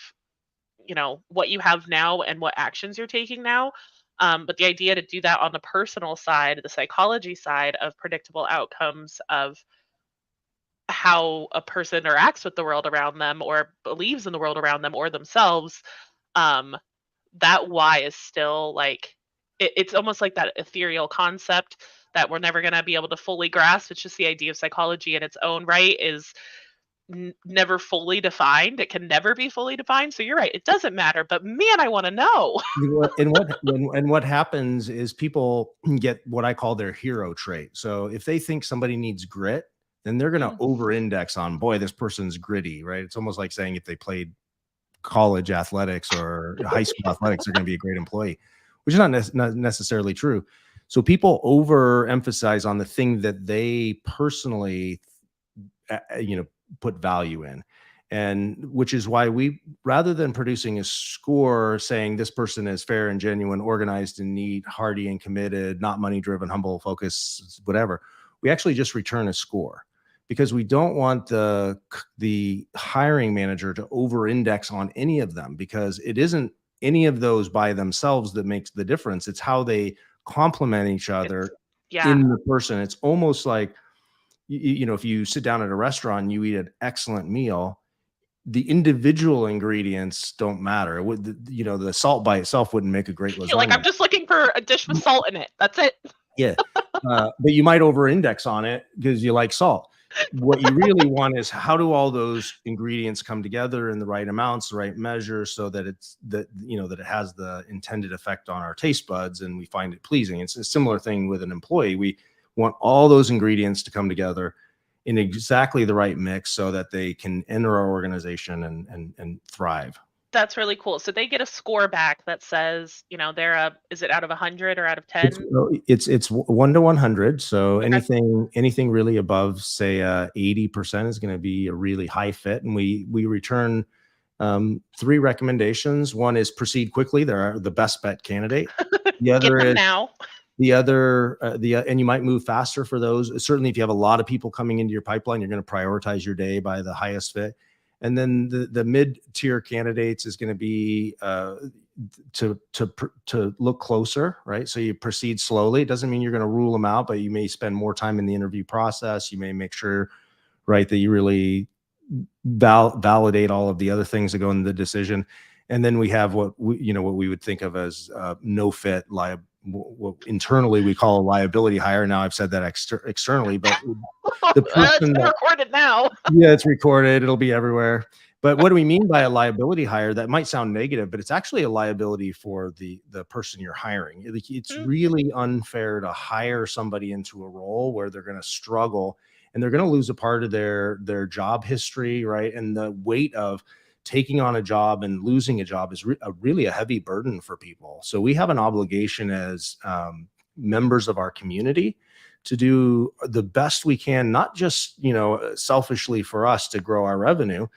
what you have now and what actions you're taking now. But the idea to do that on the personal side, the psychology side of predictable outcomes of how a person interacts with the world around them or believes in the world around them or themselves, um, that why is still like it's almost like that ethereal concept that we're never going to be able to fully grasp. It's just the idea of psychology in its own right is never fully defined. It can never be fully defined. So you're right. It doesn't matter. But man, I want to know. what happens is people get what I call their hero trait. So if they think somebody needs grit, then they're going to Mm, over-index on, boy, this person's gritty, right? It's almost like saying if they played college athletics or high school athletics, they're going to be a great employee, which is not necessarily true. So people overemphasize on the thing that they personally, you know, put value in. And which is why we, rather than producing a score saying this person is fair and genuine, organized and neat, hardy and committed, not money driven, humble, focused, whatever, we actually just return a score, because we don't want the hiring manager to over index on any of them, because it isn't any of those by themselves that makes the difference. It's how they complement each it's other yeah. in the person. It's almost like, you know, if you sit down at a restaurant and you eat an excellent meal, the individual ingredients don't matter. It would, you know, the salt by itself wouldn't make a great You're like, I'm lasagna. just looking for a dish with salt in it. That's it. Yeah. But you might over index on it because you like salt. What you really want is, how do all those ingredients come together in the right amounts, the right measure, so that it's that, you know, that it has the intended effect on our taste buds and we find it pleasing. It's a similar thing with an employee. We want all those ingredients to come together in exactly the right mix so that they can enter our organization and thrive. That's really cool. So they get a score back that says, they're is it out of 100 or out of It's 10? it's 1 to 100. So Okay. anything really above, say, 80% is going to be a really high fit, and we return three recommendations. One is proceed quickly. They're the best bet candidate. The Get other them is now. and you might move faster for those. Certainly, if you have a lot of people coming into your pipeline, you're going to prioritize your day by the highest fit. And then the mid tier candidates is going to be to look closer, right? So you proceed slowly. It doesn't mean you're going to rule them out, but you may spend more time in the interview process. You may make sure, right, that you really validate all of the other things that go into the decision. And then we have what we would think of as no fit, what internally we call a liability hire. Now I've said that externally, but the It's person been that, recorded now. yeah, it's recorded, it'll be everywhere. But what do we mean by a liability hire? That might sound negative, but it's actually a liability for the person you're hiring. It's Mm, really unfair to hire somebody into a role where they're going to struggle and they're going to lose a part of their job history, right? And the weight of taking on a job and losing a job is really a heavy burden for people. So we have an obligation as members of our community to do the best we can, not just, selfishly for us to grow our revenue,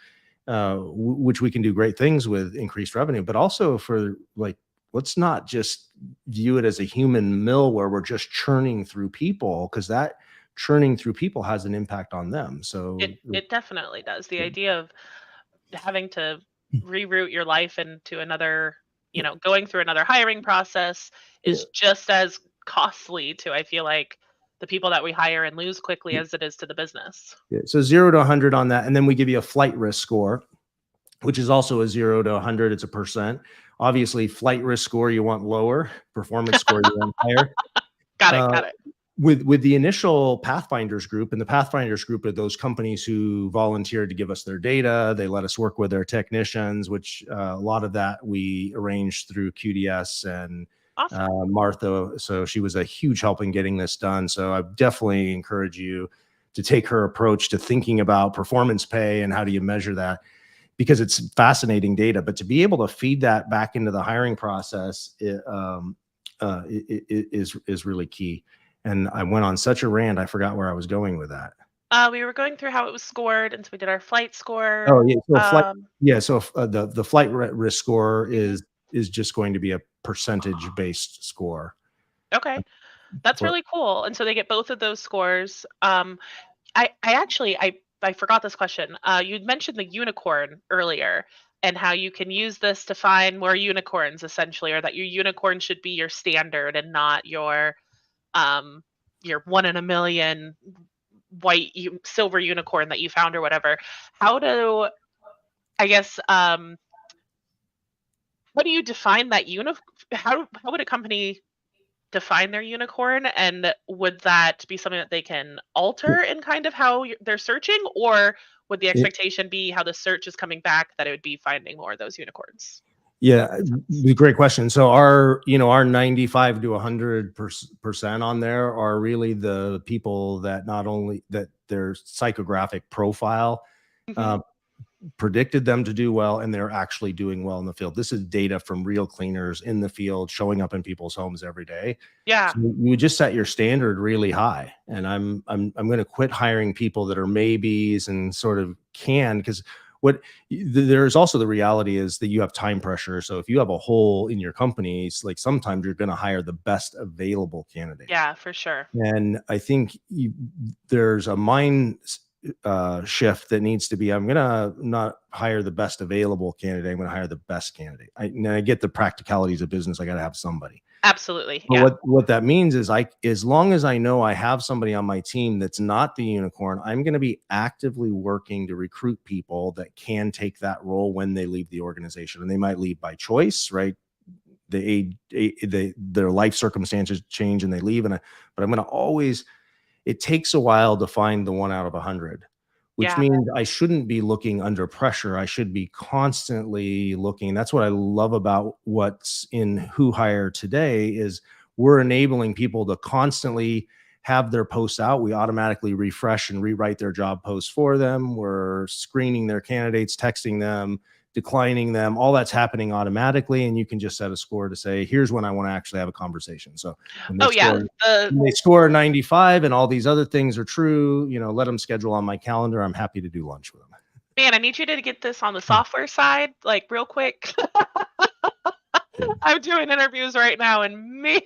which we can do great things with increased revenue, but also for, like, let's not just view it as a human mill where we're just churning through people, because that churning through people has an impact on them. it So it definitely does. The idea of having to reroute your life into another, going through another hiring process yeah, is just as costly to, I feel like, the people that we hire and lose quickly as it is to the business. yeah. So 0 to 100 on that, and then we give you a flight risk score, which is also a 0 to 100. It's a percent. Obviously, flight risk score you want lower, performance score you want higher. Got it. Uh, Got it. with the initial Pathfinders group, and the Pathfinders group are those companies who volunteered to give us their data. They let us work with their technicians, which a lot of that we arranged through QDS and Awesome. Martha. So she was a huge help in getting this done. So I definitely encourage you to take her approach to thinking about performance pay and how do you measure that, because it's fascinating data. But to be able to feed that back into the hiring process is really key. And I went on such a rant, I forgot where I was going with that. We were going through how it was scored, and so we did our flight score. Oh, yeah, so flight Um, yeah, so if, the flight risk score mhm. is just going to be a percentage-based score Okay, that's for really cool. And so they get both of those scores. I actually I forgot this question. You'd mentioned the unicorn earlier and how you can use this to find more unicorns essentially, or that your unicorn should be your standard and not um your one in a million silver unicorn that you found or whatever. How do I guess how do you define that how would a company define their unicorn, and would that be something that they can alter in kind of how they're searching, or would the it expectation be how the search is coming back that it would be finding more of those unicorns? yeah, That makes sense. great question. So our 95 to 100% on there are really the people that not only that their psychographic profile, Hmm. uh, predicted them to do well, and they're actually doing well in the field. This is data from real cleaners in the field showing up in people's homes every day. Yeah. So you just set your standard really high. And I'm going to quit hiring people that are maybes and sort of can, because what there's also the reality is that you have time pressure. So if you have a hole in your company, it's like sometimes you're going to hire the best available candidate. Yeah, for sure. And I think there's a mind shift that needs to be, I'm going to not hire the best available candidate. I'm going to hire the best candidate. I get the practicalities of business. I got to have somebody. Absolutely. But Yeah. what that means is as long as I know I have somebody on my team that's not the unicorn, I'm going to be actively working to recruit people that can take that role when they leave the organization. And they might leave by choice, right? Their life circumstances change and they leave. But I'm going to always, it takes a while to find the 1 out of 100, which Yeah. means I shouldn't be looking under pressure. I should be constantly looking. That's what I love about what's in Who Hire today is we're enabling people to constantly have their posts out. We automatically refresh and rewrite their job posts for them. We're screening their candidates, texting them, declining them. All that's happening automatically. And you can just set a score to say, here's when I want to actually have a conversation. So when they Oh yeah. score when they score 95 and all these other things are true, let them schedule on my calendar. I'm happy to do lunch with them. Man, I need you to get this on the software side, like real quick. Yeah. I'm doing interviews right now, and man,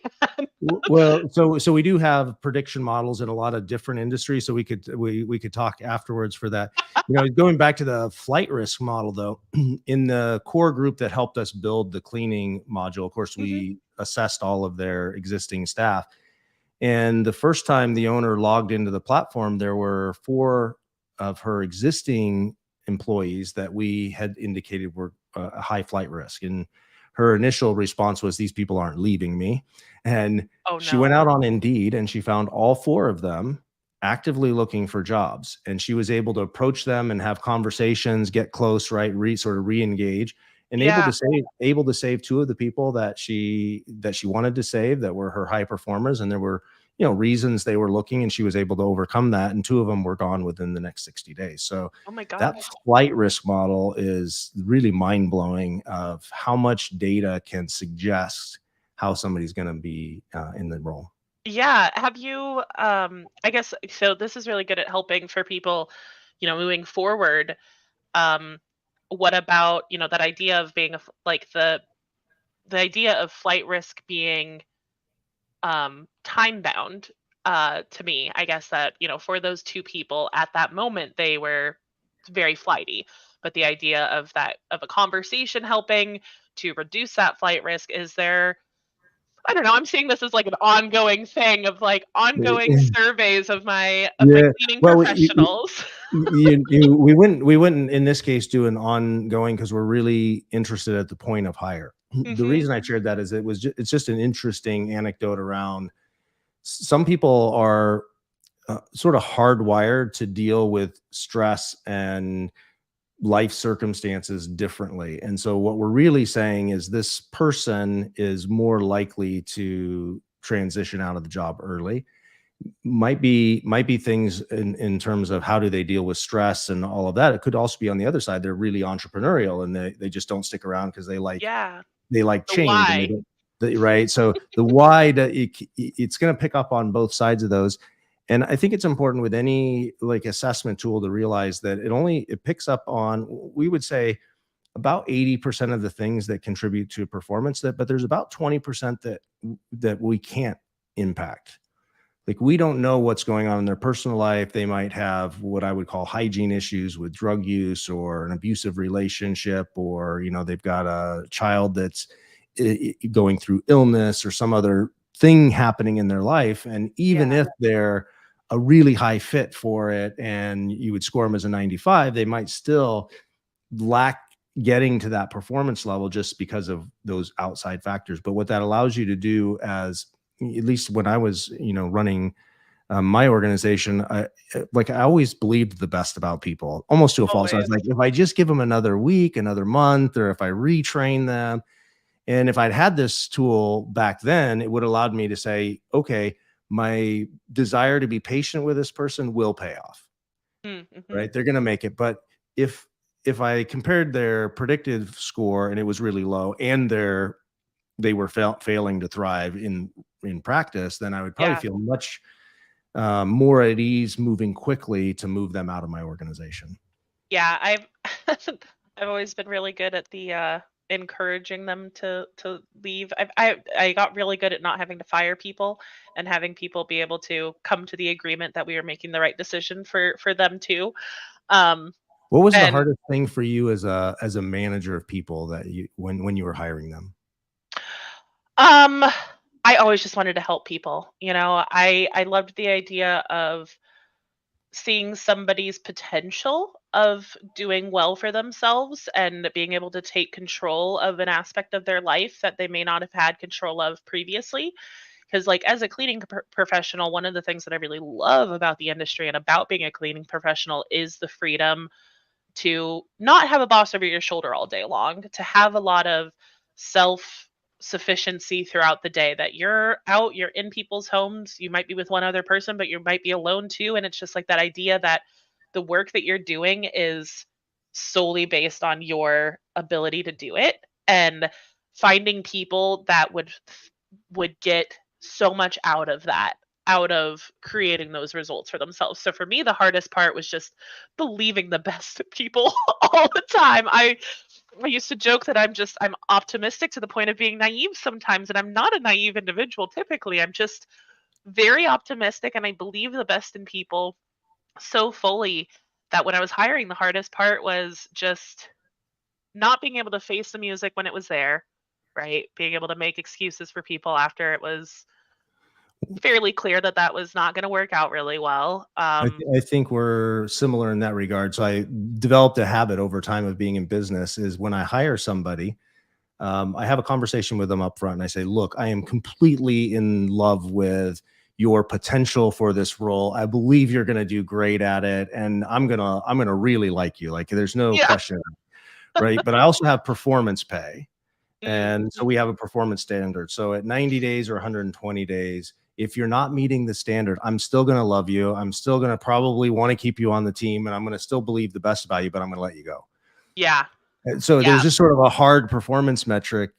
Well, so we do have prediction models in a lot of different industries. So we could talk afterwards for that. Going back to the flight risk model though, in the core group that helped us build the cleaning module, of course, Mhm. we assessed all of their existing staff. And the first time the owner logged into the platform, there were 4 of her existing employees that we had indicated were a high flight risk. And her initial response was, "These people aren't leaving me." And Oh she went no. out on Indeed and she found all 4 of them actively looking for jobs. And she was able to approach them and have conversations, get close, right? Sort of re-engage, and Yeah. able to save 2 of the people that she wanted to save that were her high performers. And there were reasons they were looking, and she was able to overcome that, and 2 of them were gone within the next 60 days. So Oh my that gosh. flight risk model is really mind-blowing of how much data can suggest how somebody's going to be in the role. Yeah. Have you, I guess, so this is really good at helping for people, moving forward. Um, what about, that idea of being like the idea of flight risk being time bound, to me, I guess that, for those two people at that moment, they were very flighty. But the idea of that, of a conversation helping to reduce that flight risk, is there, I don't know, I'm seeing this as like an ongoing thing of like ongoing surveys of my Yeah. cleaning Well, professionals. we wouldn't in this case do an ongoing because we're really interested at the point of hire. The Hmm. reason I shared that is it's just an interesting anecdote around some people are sort of hardwired to deal with stress and life circumstances differently. And so what we're really saying is this person is more likely to transition out of the job early. Might be things in terms of how do they deal with stress and all of that. It could also be on the other side. They're really entrepreneurial and they just don't stick around because Yeah. they like The change and they why. don't right. So the why that it's going to pick up on both sides of those. And I think it's important with any like assessment tool to realize that it picks up on, we would say, about 80% of the things that contribute to performance, but there's about 20% that we can't impact. Like, we don't know what's going on in their personal life. They might have what I would call hygiene issues with drug use, or an abusive relationship, or they've got a child that's going through illness or some other thing happening in their life. And even Yeah. if they're a really high fit for it and you would score them as a 95, they might still lack getting to that performance level just because of those outside factors. But what that allows you to do, as at least when I was, running my organization, I always believed the best about people, almost to a fault. So I was Always. like, if I just give them another week, another month, or if I retrain them, and if I'd had this tool back then, it would have allowed me to say, okay, my desire to be patient with this person will pay off, Mm-hmm. right? They're going to make it. But if if I compared their predictive score and it was really low, and they were failing to thrive in practice, then I would probably Yeah. feel much more at ease moving quickly to move them out of my organization. Yeah, I've I've always been really good at the encouraging them to leave. I got really good at not having to fire people and having people be able to come to the agreement that we were making the right decision for them too. Um What was the and hardest thing for you as a manager of people, that you when you were hiring them? um I always just wanted to help people. I loved the idea of seeing somebody's potential of doing well for themselves and being able to take control of an aspect of their life that they may not have had control of previously. Because, like, as a cleaning professional, one of the things that I really love about the industry and about being a cleaning professional is the freedom to not have a boss over your shoulder all day long, to have a lot of self sufficiency throughout the day, that you're out, you're in people's homes, you might be with one other person, but you might be alone too. And it's just like that idea that the work that you're doing is solely based on your ability to do it. And finding people that would get so much out of that, out of creating those results for themselves. So for me, the hardest part was just believing the best in people all the time. I used to joke that I'm optimistic to the point of being naive sometimes, and I'm not a naive individual typically. I'm just very optimistic, and I believe the best in people so fully that when I was hiring, the hardest part was just not being able to face the music when it was there, right? Being able to make excuses for people after it was fairly clear that that was not going to work out really well. I think we're similar in that regard. So I developed a habit over time of being in business, is when I hire somebody, I have a conversation with them up front and I say, look, I am completely in love with your potential for this role. I believe you're going to do great at it. And I'm going to really like you. Like, there's no Yeah. question, right? But I also have performance pay. And so Mhm. we have a performance standard. So at 90 days or 120 days, if you're not meeting the standard, I'm still going to love you. I'm still going to probably want to keep you on the team, and I'm going to still believe the best about you, but I'm going to let you go. Yeah. And so there was Yeah. just sort of a hard performance metric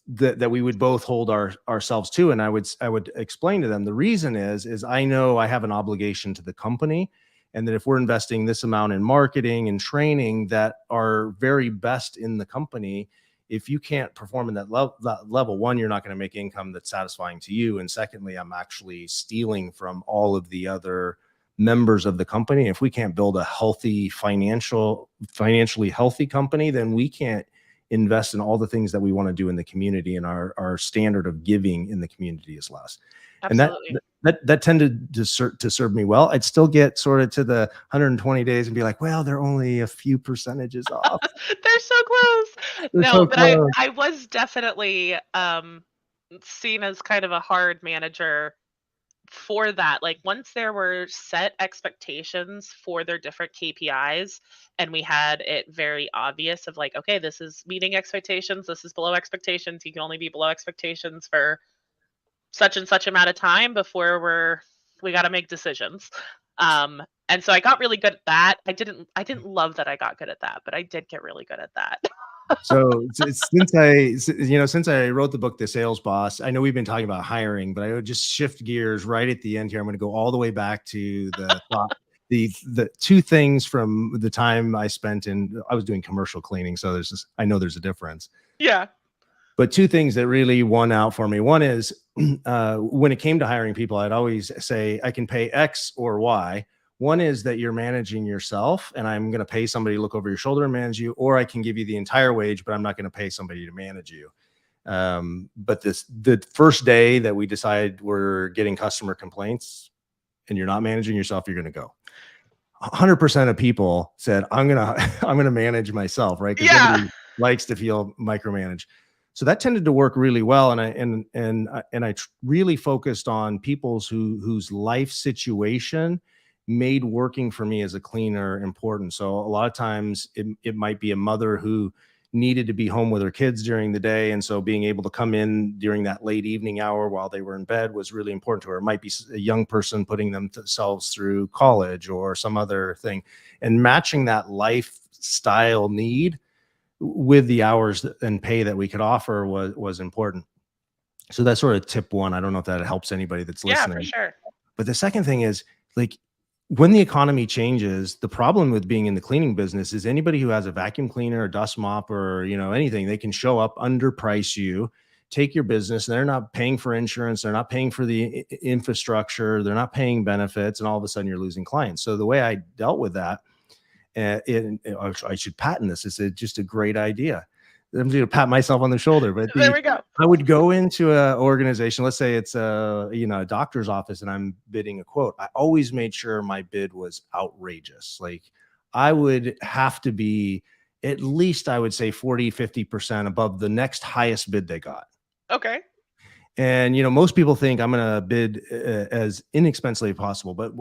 that we would both hold ourselves to. And I would explain to them, the reason is I know I have an obligation to the company, and that if we're investing this amount in marketing and training that are very best in the company, if you can't perform in that level, one, you're not going to make income that's satisfying to you, and secondly, I'm actually stealing from all of the other members of the company. If we can't build a financially healthy company, then we can't invest in all the things that we want to do in the community, and our standard of giving in the community is less. And that Absolutely. that tended to serve me well. I'd still get sort of to the 120 days and be like, well, they're only a few percentages off. They're so close. They're No, so but I close. I was definitely seen as kind of a hard manager for that. Like, once there were set expectations for their different KPIs and we had it very obvious of like, okay, this is meeting expectations, this is below expectations, you can only be below expectations for such and such amount of time before we got to make decisions. And so I got really good at that. I didn't love that I got good at that, but I did get really good at that. So since I wrote the book, The Sales Boss, I know we've been talking about hiring, but I would just shift gears right at the end here. I'm going to go all the way back to the thought, the two things from the time I was doing commercial cleaning. So I know there's a difference, Yeah. but two things that really won out for me. One is when it came to hiring people, I'd always say I can pay X or Y. One is that you're managing yourself and I'm going to pay somebody to look over your shoulder and manage you, or I can give you the entire wage, but I'm not going to pay somebody to manage you. But the first day that we decided we're getting customer complaints and you're not managing yourself, you're going to go. 100% of people said, I'm going to manage myself, right? Because Yeah. nobody likes to feel micromanaged. So that tended to work really well. And I really focused on people's whose life situation made working for me as a cleaner important. So a lot of times it might be a mother who needed to be home with her kids during the day. And so being able to come in during that late evening hour while they were in bed was really important to her. It might be a young person putting themselves through college or some other thing, and matching that lifestyle need with the hours and pay that we could offer was important. So that's sort of tip one. I don't know if that helps anybody that's Yeah, for listening. sure. But the second thing is, like, when the economy changes, the problem with being in the cleaning business is anybody who has a vacuum cleaner, a dust mop, or anything, they can show up, underprice you, take your business. They're not paying for insurance, they're not paying for the infrastructure, they're not paying benefits, and all of a sudden you're losing clients. So the way I dealt with that, I should patent this. It's just a great idea. I'm going to pat myself on the shoulder, but There we go. I would go into an organization. Let's say it's a doctor's office, and I'm bidding a quote. I always made sure my bid was outrageous. Like, I would have to be at least, I would say 40-50% above the next highest bid they got. Okay. And most people think I'm going to bid as inexpensively as possible. But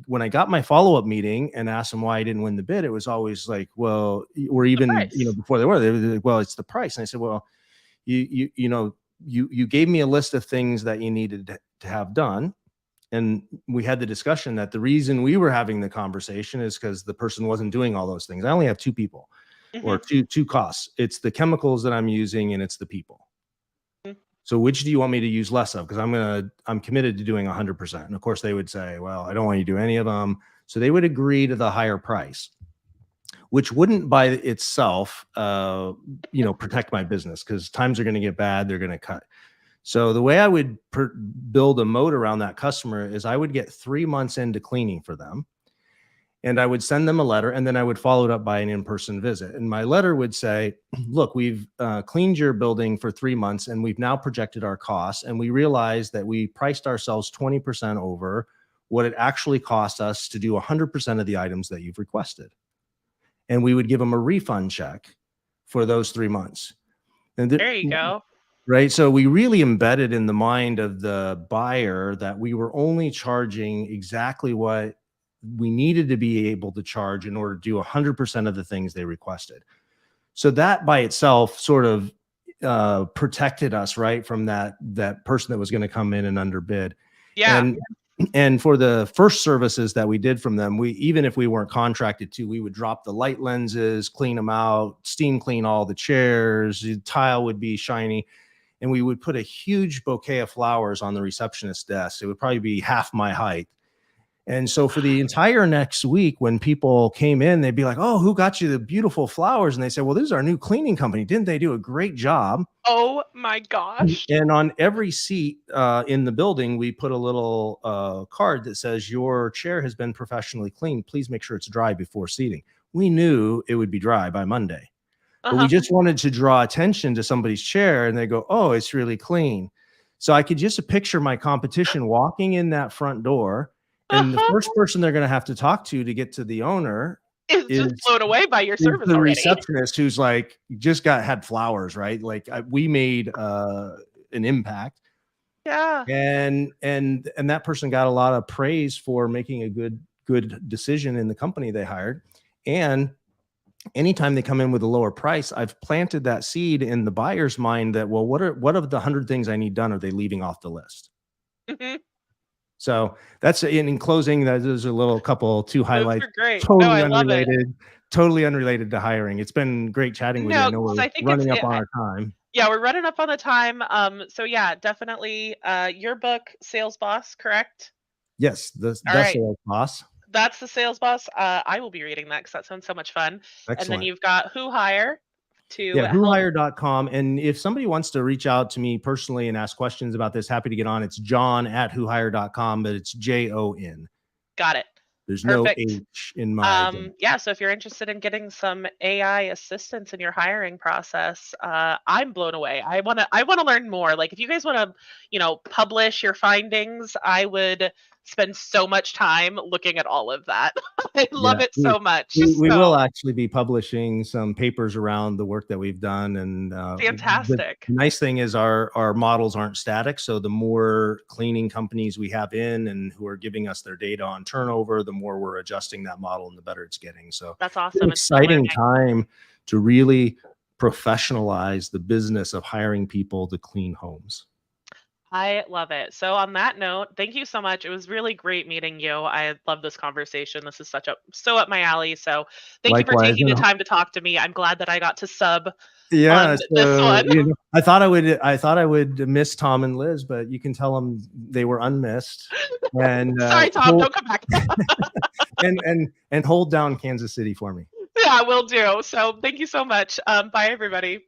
when I got my follow-up meeting and asked them why I didn't win the bid, it was always like, well, or even Price. before they were like, well, it's the price. And I said, well, you gave me a list of things that you needed to have done, and we had the discussion that the reason we were having the conversation is because the person wasn't doing all those things. I only have two people, or two costs. It's the chemicals that I'm using, and it's the people. So which do you want me to use less of? Because I'm committed to doing 100%. And of course they would say, well, I don't want you to do any of them. So they would agree to the higher price, which wouldn't by itself, protect my business, because times are going to get bad. They're going to cut. So the way I would build a moat around that customer is I would get 3 months into cleaning for them, and I would send them a letter, and then I would follow it up by an in-person visit. And my letter would say, look, we've cleaned your building for 3 months, and we've now projected our costs, and we realized that we priced ourselves 20% over what it actually cost us to do 100% of the items that you've requested. And we would give them a refund check for those 3 months. And There you go. right. So we really embedded in the mind of the buyer that we were only charging exactly what we needed to be able to charge in order to do 100% of the things they requested. So that by itself sort of protected us, right, from that person that was going to come in and underbid. Yeah. And for the first services that we did from them, even if we weren't contracted to, we would drop the light lenses, clean them out, steam clean all the chairs, the tile would be shiny, and we would put a huge bouquet of flowers on the receptionist desk. It would probably be half my height. And so for the entire next week, when people came in, they'd be like, oh, who got you the beautiful flowers? And they said, well, this is our new cleaning company. Didn't they do a great job? Oh my gosh. And on every seat in the building, we put a little card that says, your chair has been professionally cleaned. Please make sure it's dry before seating. We knew it would be dry by Monday, but we just wanted to draw attention to somebody's chair, and they go, oh, it's really clean. So I could just picture my competition walking in that front door, and the first person they're going to have to talk to get to the owner Is just blown away by your service the already. receptionist, who's like just had flowers, right? Like we made an impact. Yeah. And that person got a lot of praise for making a good decision in the company they hired. And anytime they come in with a lower price, I've planted that seed in the buyer's mind that, well, what of the 100 things I need done are they leaving off the list? So that's in closing. There's a little couple two highlights, Those are great. No, totally I love it. unrelated totally unrelated to hiring. It's been great chatting with you. I No, know because we're I think it's running up on our time. yeah, we're running up on the time. So yeah, definitely your book, Sales Boss, correct? Yes, All the right. sales boss. That's the Sales Boss. I will be reading that because that sounds so much fun. And then Excellent. you've got Who Hire to Yeah, help. whohire.com. And if somebody wants to reach out to me personally and ask questions about this, happy to get on. It's John at whohire.com, but it's JON. Got it. There's no Perfect. H in my identity. Yeah, so if you're interested in getting some AI assistance in your hiring process, I'm blown away. I wanna learn more. Like if you guys want to, publish your findings, I would spend so much time looking at all of that. I love Yeah, it so much. we will So actually be publishing some papers around the work that we've done, and the fantastic. nice thing is our models aren't static. So the more cleaning companies we have in and who are giving us their data on turnover, the more we're adjusting that model, and the better it's getting. So That's it's an awesome. And still exciting learning. time to really professionalize the business of hiring people to clean homes. I love it. So on that note, thank you so much. It was really great meeting you. I love this conversation. This is so up my alley. So thank you for Likewise, taking the time to talk to me. I'm glad that I got to sub yeah, on this so, one. I thought I would miss Tom and Liz, but you can tell them they were unmissed, and Sorry, Tom, hold don't come back. and hold down Kansas City for me. Yeah, will do. So thank you so much. Bye, everybody.